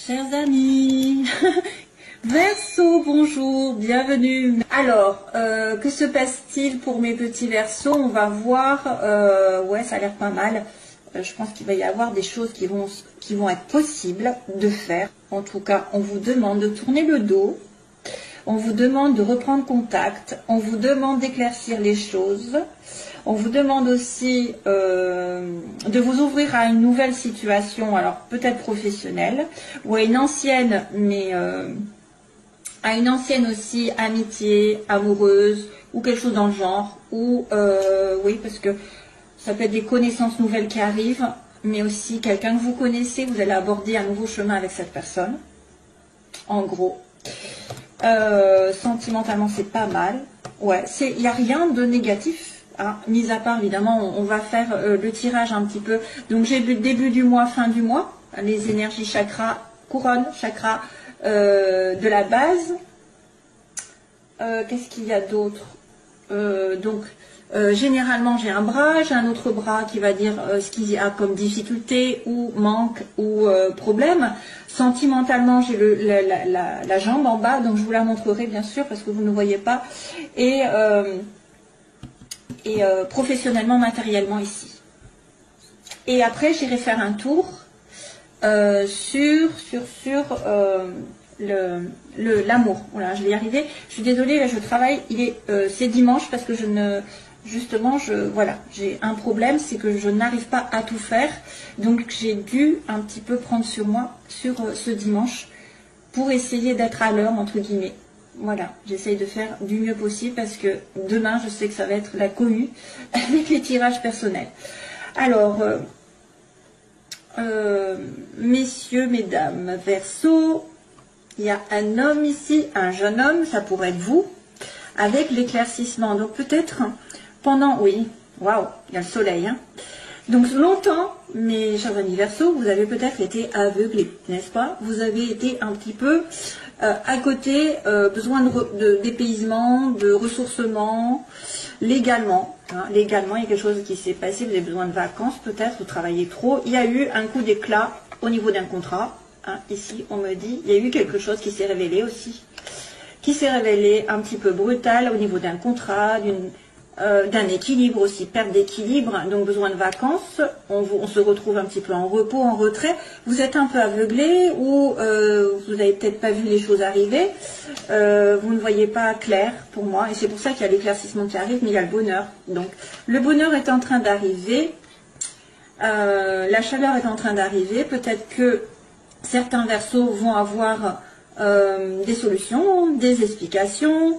Chers amis, Verseau, bonjour, bienvenue. Alors, que se passe-t-il pour mes petits Verseaux? On va voir, ouais, ça a l'air pas mal. Je pense qu'il va y avoir des choses qui vont être possibles de faire. En tout cas, on vous demande de tourner le dos. On vous demande de reprendre contact. On vous demande d'éclaircir les choses. On vous demande aussi de vous ouvrir à une nouvelle situation, alors peut-être professionnelle, ou à une ancienne, mais à une ancienne aussi amitié, amoureuse, ou quelque chose dans le genre. Ou, oui, parce que ça peut être des connaissances nouvelles qui arrivent, mais aussi quelqu'un que vous connaissez, vous allez aborder un nouveau chemin avec cette personne. En gros. Sentimentalement, c'est pas mal. Ouais, il n'y a rien de négatif. Hein, mis à part, évidemment, on va faire le tirage un petit peu. Donc, j'ai le début du mois, fin du mois. Les énergies chakra, couronne, chakra de la base. Qu'est-ce qu'il y a d'autre? Généralement, j'ai un bras, j'ai un autre bras qui va dire ce qu'il y a comme difficulté ou manque ou problème. Sentimentalement, j'ai la jambe en bas, donc je vous la montrerai bien sûr parce que vous ne voyez pas. Et professionnellement, matériellement ici. Et après, j'irai faire un tour sur l'amour. Voilà, je vais y arriver. Je suis désolée, là je travaille. C'est dimanche parce que voilà, j'ai un problème, c'est que je n'arrive pas à tout faire. Donc j'ai dû un petit peu prendre sur moi sur ce dimanche pour essayer d'être à l'heure entre guillemets. Voilà, j'essaye de faire du mieux possible parce que demain, je sais que ça va être la cohue avec les tirages personnels. Alors, messieurs, mesdames, Verseau, il y a un homme ici, un jeune homme, ça pourrait être vous, avec l'éclaircissement. Donc peut-être pendant, oui, waouh, il y a le soleil, hein. Donc longtemps, mes chers amis Verseau, vous avez peut-être été aveuglés, n'est-ce pas? Vous avez été un petit peu à côté, besoin de dépaysement, de ressourcement, légalement. Hein, légalement, il y a quelque chose qui s'est passé, vous avez besoin de vacances peut-être, vous travaillez trop. Il y a eu un coup d'éclat au niveau d'un contrat. Hein, ici, on me dit, il y a eu quelque chose qui s'est révélé aussi. Qui s'est révélé un petit peu brutal au niveau d'un contrat, d'un équilibre aussi, perte d'équilibre, donc besoin de vacances, on se retrouve un petit peu en repos, en retrait, vous êtes un peu aveuglé ou vous n'avez peut-être pas vu les choses arriver, vous ne voyez pas clair pour moi, et c'est pour ça qu'il y a l'éclaircissement qui arrive, mais il y a le bonheur. Donc le bonheur est en train d'arriver, la chaleur est en train d'arriver, peut-être que certains Verseaux vont avoir des solutions, des explications,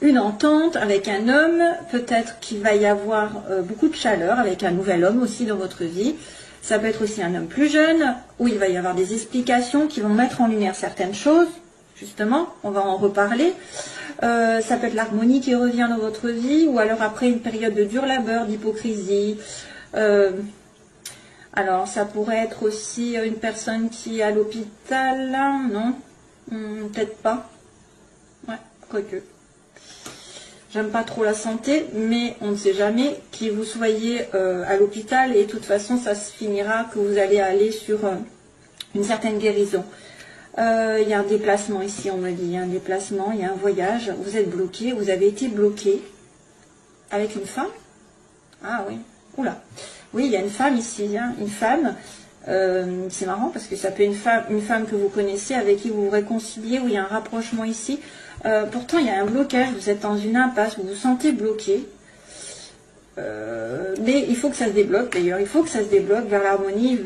une entente avec un homme, peut-être qu'il va y avoir beaucoup de chaleur avec un nouvel homme aussi dans votre vie. Ça peut être aussi un homme plus jeune, où il va y avoir des explications qui vont mettre en lumière certaines choses, justement, on va en reparler. Ça peut être l'harmonie qui revient dans votre vie, ou alors après une période de dur labeur, d'hypocrisie. Alors ça pourrait être aussi une personne qui est à l'hôpital, non, peut-être pas. Ouais, quoique. J'aime pas trop la santé, mais on ne sait jamais qui vous soyez à l'hôpital et de toute façon ça se finira que vous allez aller sur une certaine guérison. Il y a un déplacement ici, on me dit, il y a un déplacement, il y a un voyage, vous êtes bloqué, vous avez été bloqué avec une femme. Ah oui, oula, oui il y a une femme ici, hein, une femme, c'est marrant parce que ça peut être une femme que vous connaissez, avec qui vous vous réconciliez, où il y a un rapprochement ici. Pourtant il y a un blocage, vous êtes dans une impasse, vous vous sentez bloqué, mais il faut que ça se débloque d'ailleurs, il faut que ça se débloque vers l'harmonie,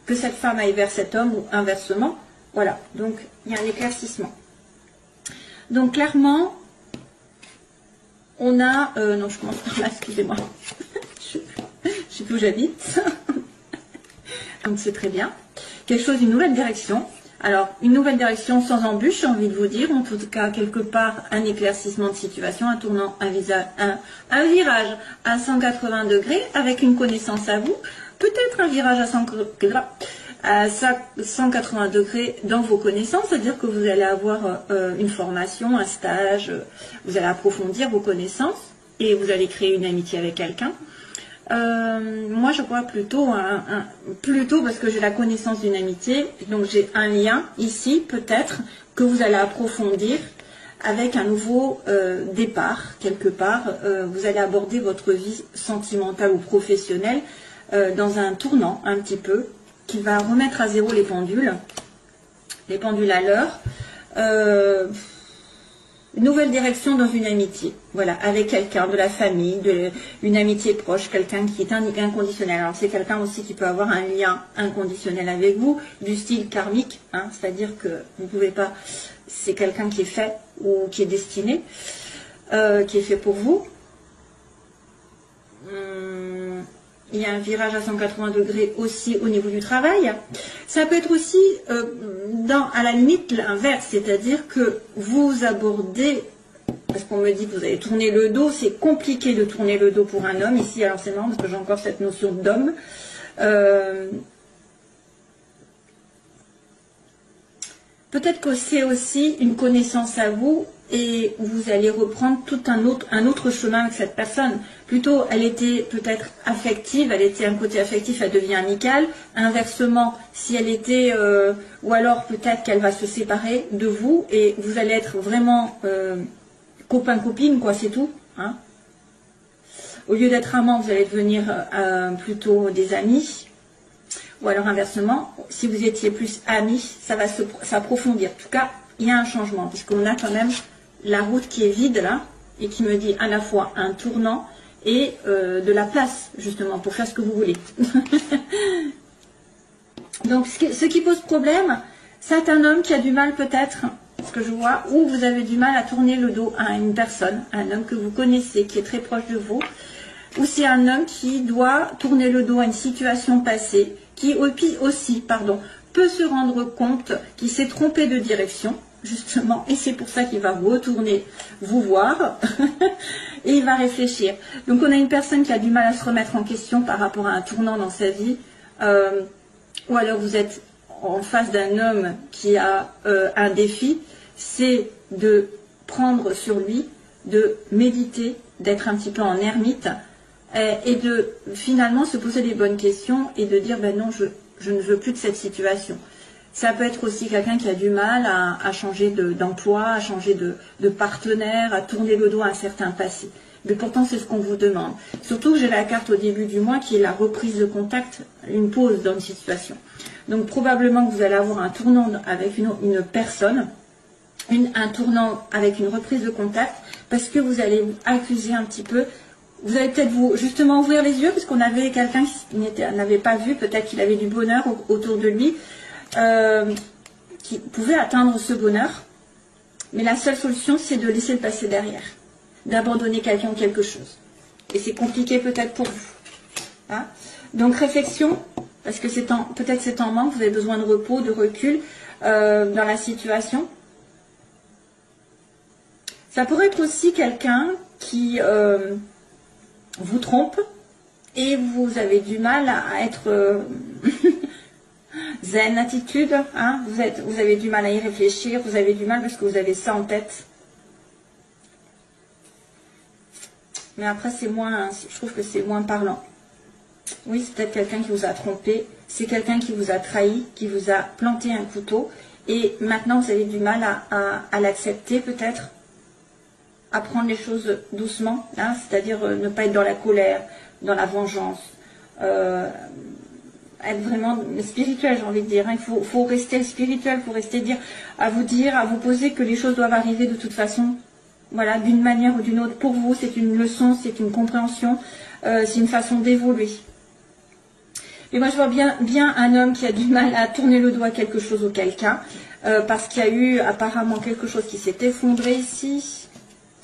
que cette femme aille vers cet homme ou inversement, voilà, donc il y a un éclaircissement. Donc clairement, on a, non je commence par là, excusez-moi, je sais plus où j'habite, donc c'est très bien, quelque chose, une nouvelle direction. Alors, une nouvelle direction sans embûche, j'ai envie de vous dire, en tout cas, quelque part, un éclaircissement de situation, un tournant, un virage à 180 degrés, avec une connaissance à vous, peut-être un virage à 180 degrés dans vos connaissances, c'est-à-dire que vous allez avoir une formation, un stage, vous allez approfondir vos connaissances, et vous allez créer une amitié avec quelqu'un. Moi, je crois plutôt, plutôt parce que j'ai la connaissance d'une amitié, donc j'ai un lien ici, peut-être, que vous allez approfondir avec un nouveau départ, quelque part. Vous allez aborder votre vie sentimentale ou professionnelle dans un tournant, un petit peu, qui va remettre à zéro les pendules à l'heure. Une nouvelle direction dans une amitié, voilà, avec quelqu'un de la famille, une amitié proche, quelqu'un qui est inconditionnel. Alors c'est quelqu'un aussi qui peut avoir un lien inconditionnel avec vous, du style karmique, hein, c'est-à-dire que vous ne pouvez pas, c'est quelqu'un qui est fait ou qui est destiné, qui est fait pour vous. Il y a un virage à 180 degrés aussi au niveau du travail. Ça peut être aussi, à la limite, l'inverse, c'est-à-dire que vous abordez, parce qu'on me dit que vous allez tourner le dos, c'est compliqué de tourner le dos pour un homme ici, alors c'est marrant parce que j'ai encore cette notion d'homme. Peut-être que c'est aussi une connaissance à vous et vous allez reprendre tout un autre chemin avec cette personne. Plutôt, elle était peut-être affective, elle était un côté affectif, elle devient amicale. Inversement, si elle était, ou alors peut-être qu'elle va se séparer de vous et vous allez être vraiment copain-copine, quoi, c'est tout. Hein. Au lieu d'être amant, vous allez devenir plutôt des amis. Ou alors inversement, si vous étiez plus amis, ça va s'approfondir. En tout cas, il y a un changement, puisqu'on a quand même la route qui est vide là, et qui me dit à la fois un tournant et de la place, justement, pour faire ce que vous voulez. Donc, ce qui pose problème, c'est un homme qui a du mal peut-être, ce que je vois, ou vous avez du mal à tourner le dos à une personne, un homme que vous connaissez, qui est très proche de vous, ou c'est un homme qui doit tourner le dos à une situation passée, qui aussi, peut se rendre compte qu'il s'est trompé de direction, justement, et c'est pour ça qu'il va retourner vous voir, et il va réfléchir. Donc on a une personne qui a du mal à se remettre en question par rapport à un tournant dans sa vie, ou alors vous êtes en face d'un homme qui a un défi, c'est de prendre sur lui, de méditer, d'être un petit peu en ermite, et de finalement se poser les bonnes questions et de dire ben non, je ne veux plus de cette situation. Ça peut être aussi quelqu'un qui a du mal à changer d'emploi, à changer de partenaire, à tourner le dos à un certain passé. Mais pourtant, c'est ce qu'on vous demande. Surtout que j'ai la carte au début du mois qui est la reprise de contact, une pause dans une situation. Donc probablement que vous allez avoir un tournant avec une personne, un tournant avec une reprise de contact, parce que vous allez vous accuser un petit peu. Vous allez peut-être justement ouvrir les yeux, parce qu'on avait quelqu'un qui n'avait pas vu, peut-être qu'il avait du bonheur autour de lui, qui pouvait atteindre ce bonheur. Mais la seule solution, c'est de laisser le passé derrière, d'abandonner quelqu'un ou quelque chose. Et c'est compliqué peut-être pour vous. Hein. Donc réflexion, parce que peut-être c'est en manque, vous avez besoin de repos, de recul dans la situation. Ça pourrait être aussi quelqu'un qui vous trompe et vous avez du mal à être zen attitude, hein, vous avez du mal à y réfléchir, vous avez du mal parce que vous avez ça en tête. Mais après c'est moins, je trouve que c'est moins parlant. Oui, c'est peut-être quelqu'un qui vous a trompé, c'est quelqu'un qui vous a trahi, qui vous a planté un couteau et maintenant vous avez du mal à l'accepter peut-être. À prendre les choses doucement, hein, c'est-à-dire ne pas être dans la colère, dans la vengeance, être vraiment spirituel, j'ai envie de dire. Hein. Il faut rester spirituel, il faut rester à vous poser que les choses doivent arriver de toute façon, voilà, d'une manière ou d'une autre. Pour vous, c'est une leçon, c'est une compréhension, c'est une façon d'évoluer. Et moi, je vois bien un homme qui a du mal à tourner le doigt à quelque chose ou quelqu'un, parce qu'il y a eu apparemment quelque chose qui s'est effondré ici.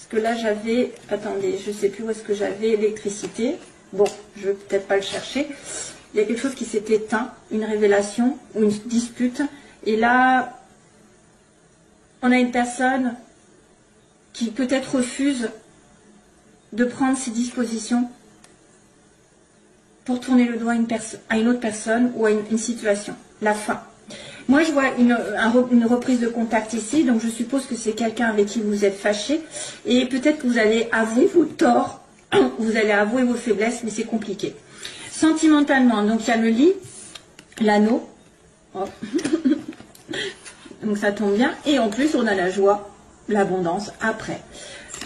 Que là j'avais, attendez, je ne sais plus où est-ce que j'avais l'électricité. Bon, je ne vais peut-être pas le chercher. Il y a quelque chose qui s'est éteint, une révélation ou une dispute. Et là, on a une personne qui peut-être refuse de prendre ses dispositions pour tourner le doigt à une autre personne ou à une situation. La fin. Moi, je vois une reprise de contact ici, donc je suppose que c'est quelqu'un avec qui vous êtes fâché, et peut-être que vous allez avouer vos torts vous allez avouer vos faiblesses, mais c'est compliqué. Sentimentalement, donc il y a le lit, l'anneau. Oh. Donc ça tombe bien. Et en plus, on a la joie, l'abondance après.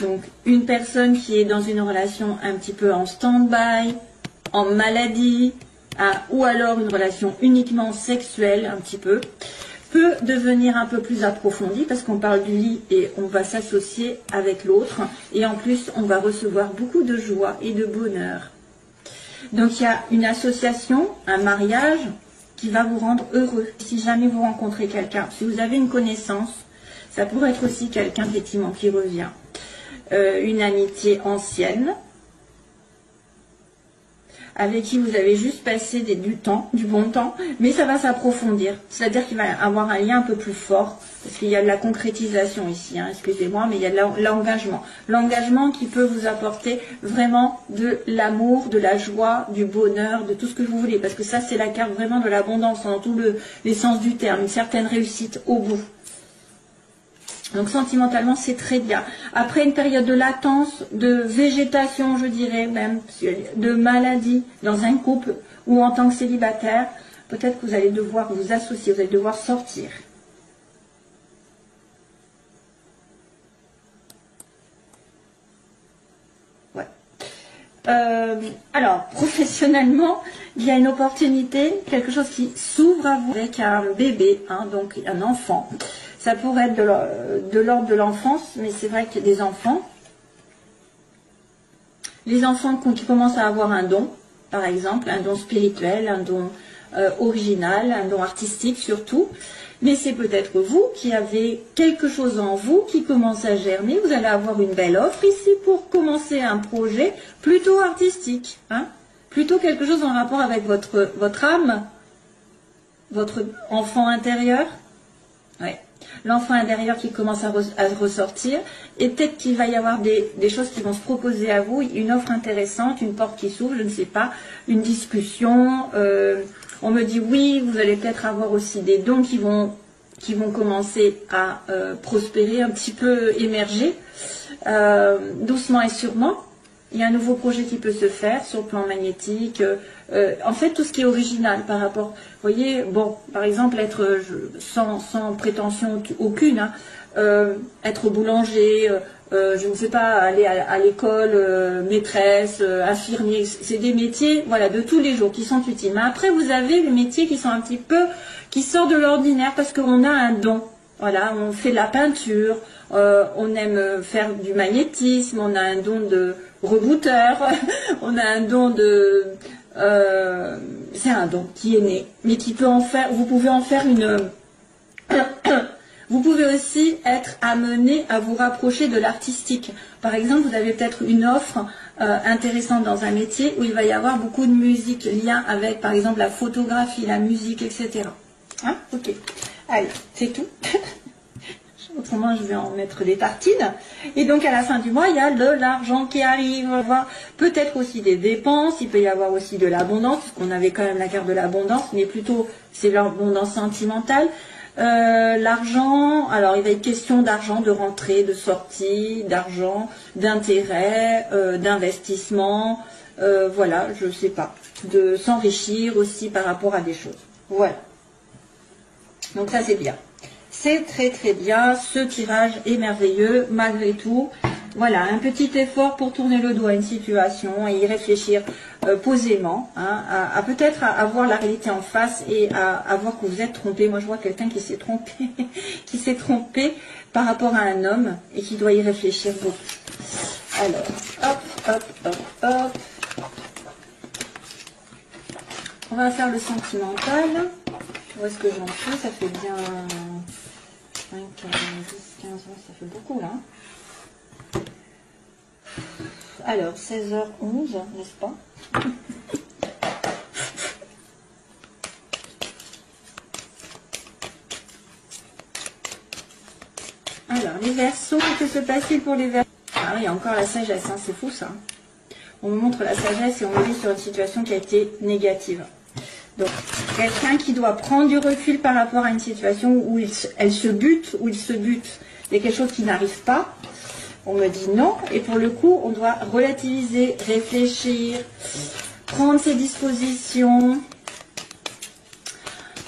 Donc une personne qui est dans une relation un petit peu en stand-by, en maladie, ou alors une relation uniquement sexuelle, un petit peu, peut devenir un peu plus approfondie parce qu'on parle du lit et on va s'associer avec l'autre. Et en plus, on va recevoir beaucoup de joie et de bonheur. Donc il y a une association, un mariage qui va vous rendre heureux. Si jamais vous rencontrez quelqu'un, si vous avez une connaissance, ça pourrait être aussi quelqu'un effectivement qui revient. Une amitié ancienne, avec qui vous avez juste passé du bon temps, mais ça va s'approfondir. C'est-à-dire qu'il va y avoir un lien un peu plus fort, parce qu'il y a de la concrétisation ici, hein, excusez-moi, mais il y a de l'engagement. L'engagement qui peut vous apporter vraiment de l'amour, de la joie, du bonheur, de tout ce que vous voulez, parce que ça, c'est la carte vraiment de l'abondance, dans tous les sens du terme, une certaine réussite au bout. Donc sentimentalement, c'est très bien. Après une période de latence, de végétation, je dirais même, de maladie dans un couple ou en tant que célibataire, peut-être que vous allez devoir vous associer, vous allez devoir sortir. Ouais. Alors, professionnellement, il y a une opportunité, quelque chose qui s'ouvre à vous avec un bébé, hein, donc un enfant. Ça pourrait être de l'ordre de l'enfance, mais c'est vrai qu'il y a des enfants. Les enfants qui commencent à avoir un don, par exemple, un don spirituel, un don original, un don artistique surtout. Mais c'est peut-être vous qui avez quelque chose en vous qui commence à germer. Vous allez avoir une belle offre ici pour commencer un projet plutôt artistique. Hein, plutôt quelque chose en rapport avec votre âme, votre enfant intérieur. Ouais. L'enfant intérieur qui commence à ressortir, et peut-être qu'il va y avoir des choses qui vont se proposer à vous, une offre intéressante, une porte qui s'ouvre, je ne sais pas, une discussion, on me dit oui, vous allez peut-être avoir aussi des dons qui vont commencer à prospérer, un petit peu émerger, doucement et sûrement. Il y a un nouveau projet qui peut se faire sur le plan magnétique. En fait, tout ce qui est original par rapport... Vous voyez, bon, par exemple, être sans prétention aucune, hein, être boulanger, je ne sais pas, aller à l'école, maîtresse, infirmier, c'est des métiers, voilà, de tous les jours qui sont utiles. Mais après, vous avez les métiers qui sont un petit peu, qui sortent de l'ordinaire parce qu'on a un don. Voilà, on fait de la peinture, on aime faire du magnétisme, on a un don de rebooteur, on a un don de... c'est un don qui est né, mais qui peut en faire... Vous pouvez en faire une... Vous pouvez aussi être amené à vous rapprocher de l'artistique. Par exemple, vous avez peut-être une offre intéressante dans un métier où il va y avoir beaucoup de musique, lien avec, par exemple, la photographie, la musique, etc. Hein? Ok. Allez, c'est tout. Autrement, je vais en mettre des tartines. Et donc, à la fin du mois, il y a de l'argent qui arrive. On va voir peut-être aussi des dépenses. Il peut y avoir aussi de l'abondance, parce qu'on avait quand même la carte de l'abondance, mais plutôt, c'est l'abondance sentimentale. L'argent, alors il va être question d'argent, de rentrée, de sortie, d'argent, d'intérêt, d'investissement, voilà, je ne sais pas, de s'enrichir aussi par rapport à des choses. Voilà. Donc ça c'est bien. C'est très très bien, ce tirage est merveilleux malgré tout. Voilà, un petit effort pour tourner le dos à une situation et y réfléchir posément, hein, à peut-être à voir la réalité en face et à voir que vous êtes trompé. Moi je vois quelqu'un qui s'est trompé, qui s'est trompé par rapport à un homme et qui doit y réfléchir beaucoup. Alors, hop, hop, hop, hop. On va faire le sentimental. Où est-ce que j'en suis? Ça fait bien 5, 10, 15 ans, ça fait beaucoup là. Alors, 16h11, n'est-ce pas? Alors, les Verseaux, que se passe-t-il pour les Verseaux? Ah oui, encore la sagesse, hein, c'est fou ça. On me montre la sagesse et on me dit sur une situation qui a été négative. Donc, quelqu'un qui doit prendre du recul par rapport à une situation où elle se bute, où il se bute, il y a quelque chose qui n'arrive pas. On me dit non. Et pour le coup, on doit relativiser, réfléchir, prendre ses dispositions.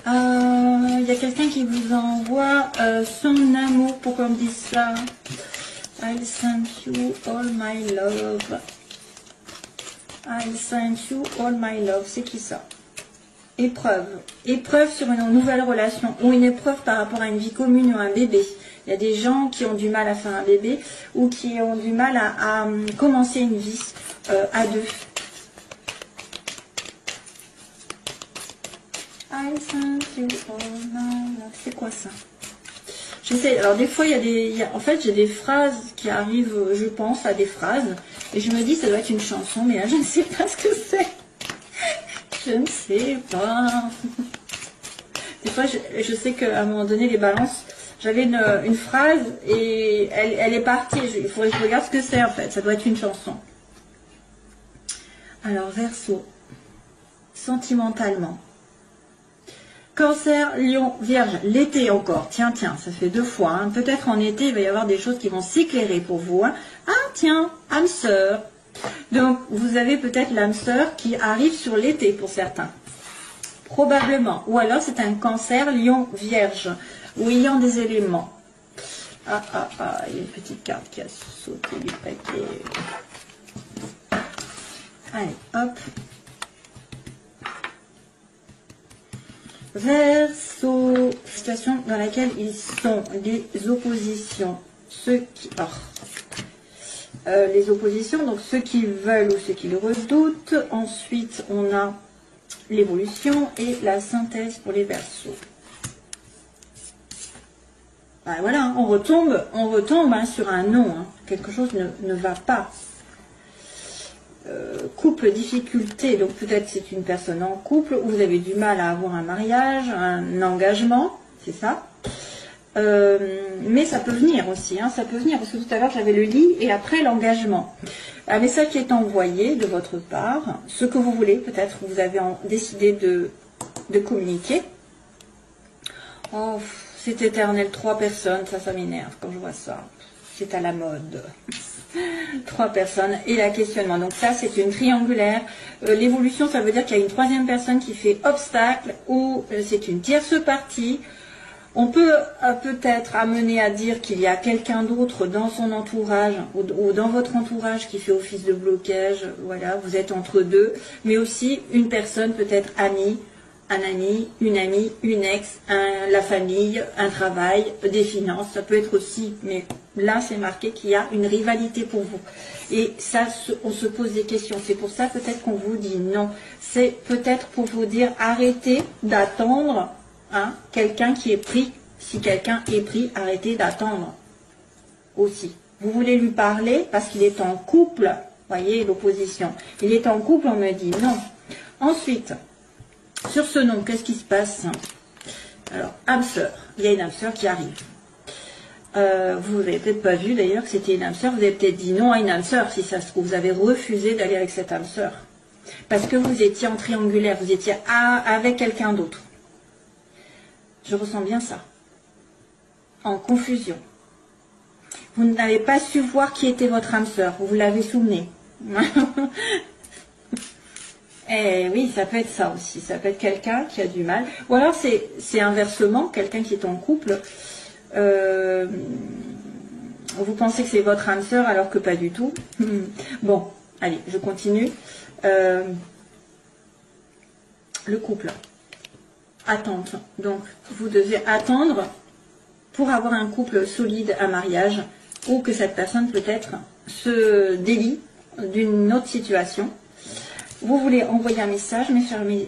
Il y a quelqu'un qui vous envoie son amour. Pourquoi on me dit ça? I'll send you all my love. I'll send you all my love. C'est qui ça? Épreuve. Épreuve sur une nouvelle relation ou une épreuve par rapport à une vie commune ou un bébé. Il y a des gens qui ont du mal à faire un bébé ou qui ont du mal à commencer une vie à deux. I'll send you all my love. C'est quoi ça? Je sais, alors des fois, en fait, j'ai des phrases qui arrivent, je pense à des phrases, et je me dis, ça doit être une chanson, mais là, je ne sais pas ce que c'est. Je ne sais pas. Des fois, je sais qu'à un moment donné, les balances, j'avais une phrase, et elle est partie. Il faudrait que je regarde ce que c'est, en fait. Ça doit être une chanson. Alors, Verseau, sentimentalement. Cancer, Lion, Vierge, l'été encore. Tiens, ça fait 2 fois. Hein. Peut-être en été, il va y avoir des choses qui vont s'éclairer pour vous. Hein. Ah, tiens, âme sœur. Donc, vous avez peut-être l'âme sœur qui arrive sur l'été pour certains. Probablement. Ou alors, c'est un Cancer, Lion, Vierge. Ou ayant des éléments. Il y a une petite carte qui a sauté du paquet. Allez, hop. Verseau, situation dans laquelle ils sont, les oppositions, les oppositions, donc ceux qui veulent ou ceux qui le redoutent. Ensuite, on a l'évolution et la synthèse pour les Verseaux. Ben voilà, on retombe hein, sur un non, hein. Quelque chose ne va pas. Couple, difficulté, donc peut-être c'est une personne en couple, où vous avez du mal à avoir un mariage, un engagement, c'est ça. Mais ça peut venir aussi, hein, ça peut venir, parce que tout à l'heure j'avais le lit et après l'engagement. Un message qui est envoyé de votre part, ce que vous voulez, peut-être vous avez décidé de communiquer. Oh, c'est éternel, 3 personnes, ça m'énerve quand je vois ça. C'est à la mode. 3 personnes et la questionnement. Donc ça, c'est une triangulaire. L'évolution, ça veut dire qu'il y a une 3e personne qui fait obstacle ou c'est une tierce partie. On peut peut-être amener à dire qu'il y a quelqu'un d'autre dans son entourage ou dans votre entourage qui fait office de blocage. Voilà, vous êtes entre deux. Mais aussi une personne peut-être amie, un ami, une ex, la famille, un travail, des finances. Ça peut être aussi, mais là c'est marqué qu'il y a une rivalité pour vous. Et ça, on se pose des questions. C'est pour ça peut-être qu'on vous dit non. C'est peut-être pour vous dire arrêtez d'attendre hein, quelqu'un qui est pris. Si quelqu'un est pris, arrêtez d'attendre aussi. Vous voulez lui parler parce qu'il est en couple. Voyez l'opposition. Il est en couple, on me dit non. Ensuite, sur ce nom, qu'est-ce qui se passe? Alors, âme sœur. Il y a une âme sœur qui arrive. Vous n'avez peut-être pas vu d'ailleurs que c'était une âme sœur. Vous avez peut-être dit non à une âme sœur, si ça se trouve. Vous avez refusé d'aller avec cette âme sœur. Parce que vous étiez en triangulaire, vous étiez avec quelqu'un d'autre. Je ressens bien ça. En confusion. Vous n'avez pas su voir qui était votre âme sœur. Vous l'avez souvenu. Eh oui, ça peut être ça aussi. Ça peut être quelqu'un qui a du mal. Ou alors c'est inversement, quelqu'un qui est en couple. Vous pensez que c'est votre âme sœur alors que pas du tout. Bon, allez, je continue. Le couple. Attente. Donc, vous devez attendre pour avoir un couple solide, un mariage, ou que cette personne peut-être se délie d'une autre situation. Vous voulez envoyer un message, mes chers amis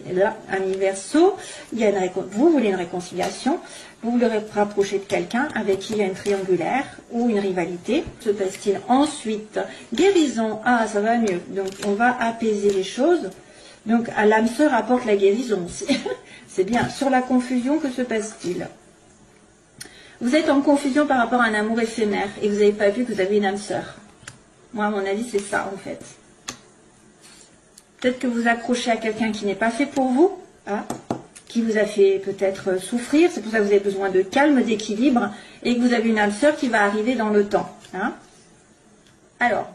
Verseau, vous voulez une réconciliation, vous voulez rapprocher de quelqu'un avec qui il y a une triangulaire ou une rivalité. Se passe-t-il ensuite? Guérison, ah ça va mieux, donc on va apaiser les choses. Donc l'âme sœur apporte la guérison aussi. C'est bien. Sur la confusion, que se passe-t-il? Vous êtes en confusion par rapport à un amour éphémère et vous n'avez pas vu que vous avez une âme sœur. Moi, à mon avis, c'est ça en fait. Peut-être que vous accrochez à quelqu'un qui n'est pas fait pour vous, hein, qui vous a fait peut-être souffrir. C'est pour ça que vous avez besoin de calme, d'équilibre et que vous avez une âme sœur qui va arriver dans le temps. Hein. Alors,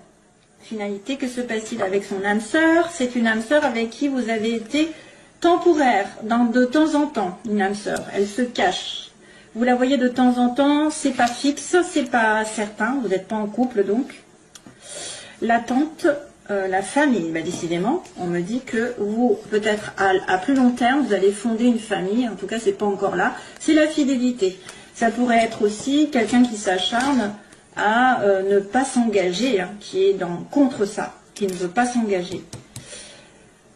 finalité, que se passe-t-il avec son âme sœur? C'est une âme sœur avec qui vous avez été temporaire, de temps en temps, une âme sœur. Elle se cache. Vous la voyez de temps en temps, c'est pas fixe, c'est pas certain, vous n'êtes pas en couple donc. L'attente, la famille, bah, décidément, on me dit que vous, peut-être à plus long terme, vous allez fonder une famille, en tout cas c'est pas encore là, c'est la fidélité. Ça pourrait être aussi quelqu'un qui s'acharne à ne pas s'engager, hein, qui est contre ça, qui ne veut pas s'engager.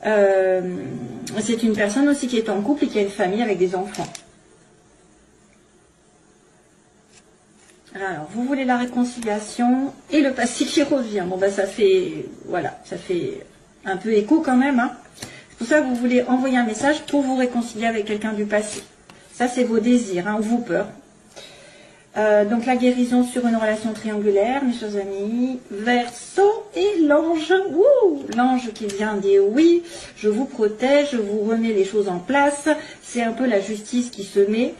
C'est une personne aussi qui est en couple et qui a une famille avec des enfants. Alors, vous voulez la réconciliation et le passé qui revient. Bon, ben ça fait, voilà, ça fait un peu écho quand même. Hein. C'est pour ça que vous voulez envoyer un message pour vous réconcilier avec quelqu'un du passé. Ça, c'est vos désirs, hein, ou vos peurs. Donc, la guérison sur une relation triangulaire, mes chers amis. Verseau et l'ange. L'ange qui vient dire oui, je vous protège, je vous remets les choses en place. C'est un peu la justice qui se met.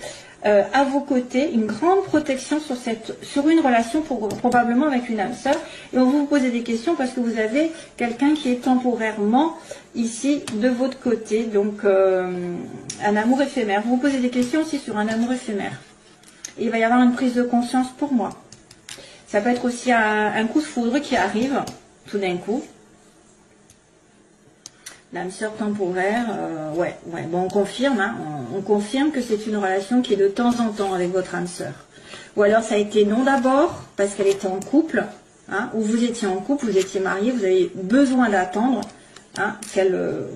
À vos côtés, une grande protection sur une relation probablement avec une âme sœur. Et on va vous poser des questions parce que vous avez quelqu'un qui est temporairement ici de votre côté. Donc, un amour éphémère. Vous vous posez des questions aussi sur un amour éphémère. Et il va y avoir une prise de conscience pour moi. Ça peut être aussi un coup de foudre qui arrive tout d'un coup. L'âme sœur temporaire, ouais, bon, on confirme, hein, on confirme que c'est une relation qui est de temps en temps avec votre âme sœur. Ou alors ça a été non d'abord, parce qu'elle était en couple, hein, ou vous étiez en couple, vous étiez marié, vous avez besoin d'attendre, hein, qu'elle...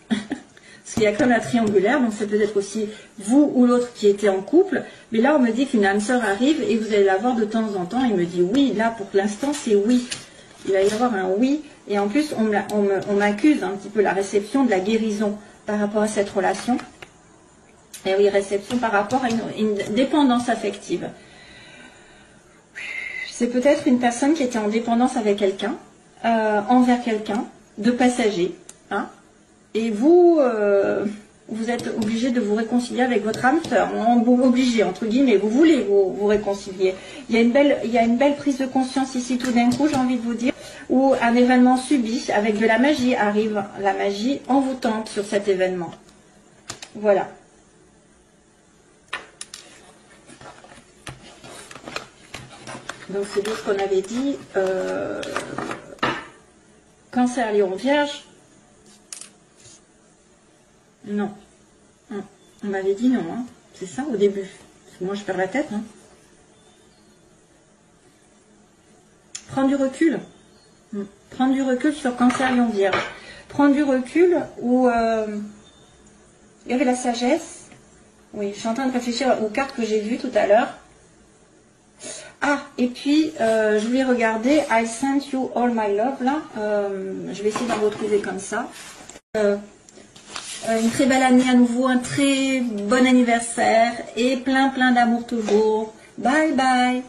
Parce qu'il y a comme la triangulaire, donc c'est peut-être aussi vous ou l'autre qui était en couple, mais là on me dit qu'une âme sœur arrive et vous allez la voir de temps en temps, il me dit oui, là pour l'instant c'est oui. Il va y avoir un oui. Et en plus, on m'accuse un petit peu la réception de la guérison par rapport à cette relation. Et oui, réception par rapport à une dépendance affective. C'est peut-être une personne qui était en dépendance avec quelqu'un, envers quelqu'un, de passager. Hein, et vous, vous êtes obligé de vous réconcilier avec votre âme sœur. Obligé, entre guillemets, vous voulez vous réconcilier. Il y a une belle prise de conscience ici tout d'un coup, j'ai envie de vous dire, où un événement subi avec de la magie arrive. La magie envoûtante sur cet événement. Voilà. Donc c'est bien ce qu'on avait dit. Cancer, Lion, Vierge. Non. On m'avait dit non, hein. C'est ça au début. Parce que moi je perds la tête. Hein. Prendre du recul. Prendre du recul sur Cancer, Lion, Vierge. Prendre du recul où il y avait la sagesse. Oui, je suis en train de réfléchir aux cartes que j'ai vues tout à l'heure. Ah, et puis je voulais regarder I Sent You All My Love là. Je vais essayer d'en retrouver comme ça. Une très belle année à nouveau, un très bon anniversaire et plein d'amour toujours. Bye bye.